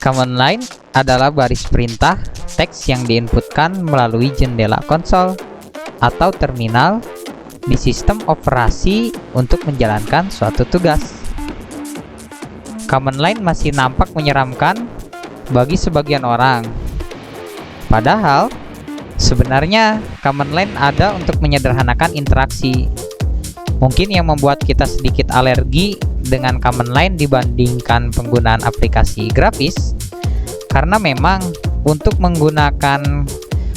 Command line adalah baris perintah teks yang diinputkan melalui jendela konsol atau terminal di sistem operasi untuk menjalankan suatu tugas. Command line masih nampak menyeramkan bagi sebagian orang. Padahal, sebenarnya command line ada untuk menyederhanakan interaksi. Mungkin yang membuat kita sedikit alergi dengan command line dibandingkan penggunaan aplikasi grafis, karena memang untuk menggunakan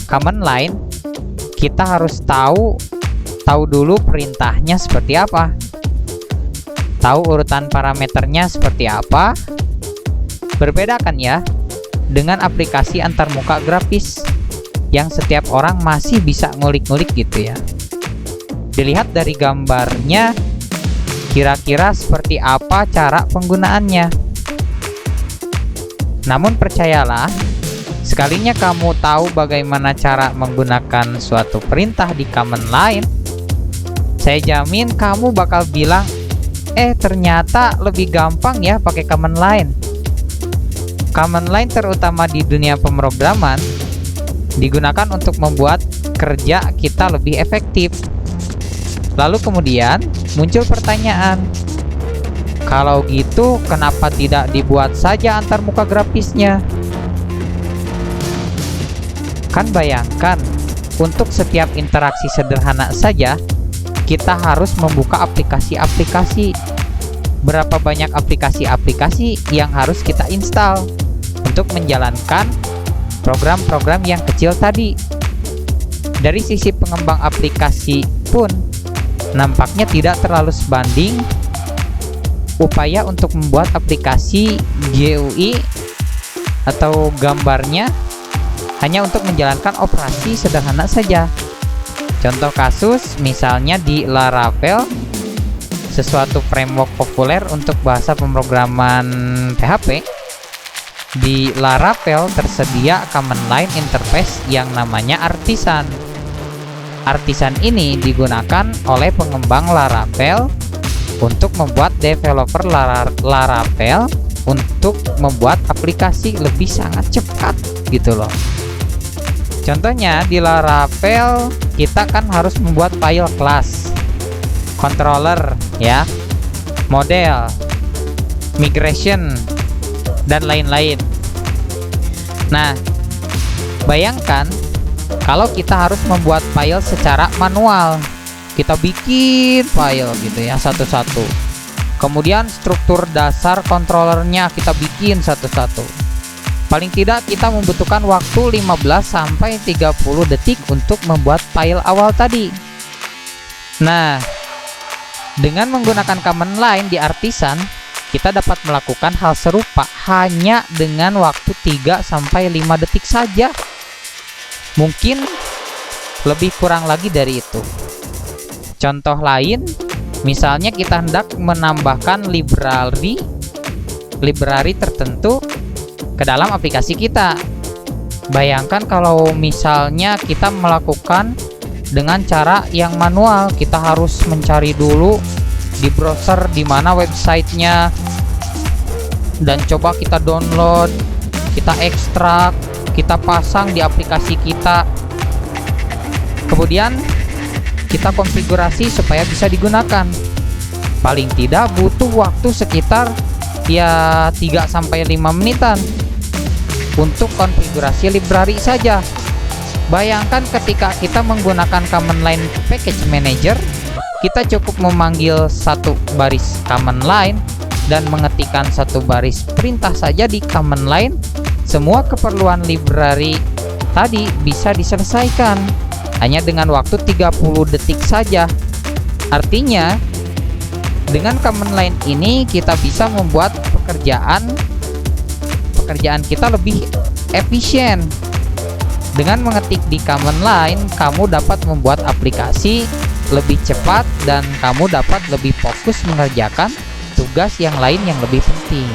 command line kita harus tahu dulu perintahnya seperti apa, tahu urutan parameternya seperti apa. Berbeda kan ya dengan aplikasi antarmuka grafis yang setiap orang masih bisa ngulik-ngulik gitu ya. Dilihat dari gambarnya, kira-kira seperti apa cara penggunaannya. Namun percayalah, sekalinya kamu tahu bagaimana cara menggunakan suatu perintah di command line, saya jamin kamu bakal bilang, ternyata lebih gampang ya pakai command line. Command line terutama di dunia pemrograman digunakan untuk membuat kerja kita lebih efektif. Lalu kemudian muncul pertanyaan, kalau gitu kenapa tidak dibuat saja antarmuka grafisnya? Kan bayangkan, untuk setiap interaksi sederhana saja kita harus membuka aplikasi-aplikasi. Berapa banyak aplikasi-aplikasi yang harus kita install untuk menjalankan program-program yang kecil tadi. Dari sisi pengembang aplikasi pun nampaknya tidak terlalu sebanding upaya untuk membuat aplikasi GUI atau gambarnya hanya untuk menjalankan operasi sederhana saja. Contoh kasus misalnya di Laravel, sesuatu framework populer untuk bahasa pemrograman PHP. Di Laravel tersedia command line interface yang namanya Artisan. Artisan ini digunakan oleh pengembang Laravel untuk membuat developer Laravel untuk membuat aplikasi lebih sangat cepat gitu loh. Contohnya di Laravel kita kan harus membuat file class, controller ya, model, migration, dan lain-lain. Nah, bayangkan kalau kita harus membuat file secara manual, kita bikin file gitu ya satu-satu. Kemudian struktur dasar controllernya kita bikin satu-satu. Paling tidak kita membutuhkan waktu 15-30 detik untuk membuat file awal tadi. Nah, dengan menggunakan command line di Artisan, kita dapat melakukan hal serupa hanya dengan waktu 3-5 detik saja. Mungkin lebih kurang lagi dari itu. Contoh lain, misalnya kita hendak menambahkan library tertentu ke dalam aplikasi kita. Bayangkan kalau misalnya kita melakukan dengan cara yang manual, kita harus mencari dulu di browser di mana websitenya, dan coba kita download, kita ekstrak, kita pasang di aplikasi kita, kemudian kita konfigurasi supaya bisa digunakan. Paling tidak butuh waktu sekitar ya 3-5 menitan untuk konfigurasi library saja. Bayangkan ketika kita menggunakan command line package manager, kita cukup memanggil satu baris command line dan mengetikkan satu baris perintah saja di command line. Semua keperluan library tadi bisa diselesaikan hanya dengan waktu 30 detik saja. Artinya, dengan command line ini kita bisa membuat pekerjaan kita lebih efisien. Dengan mengetik di command line, kamu dapat membuat aplikasi lebih cepat dan kamu dapat lebih fokus mengerjakan tugas yang lain yang lebih penting.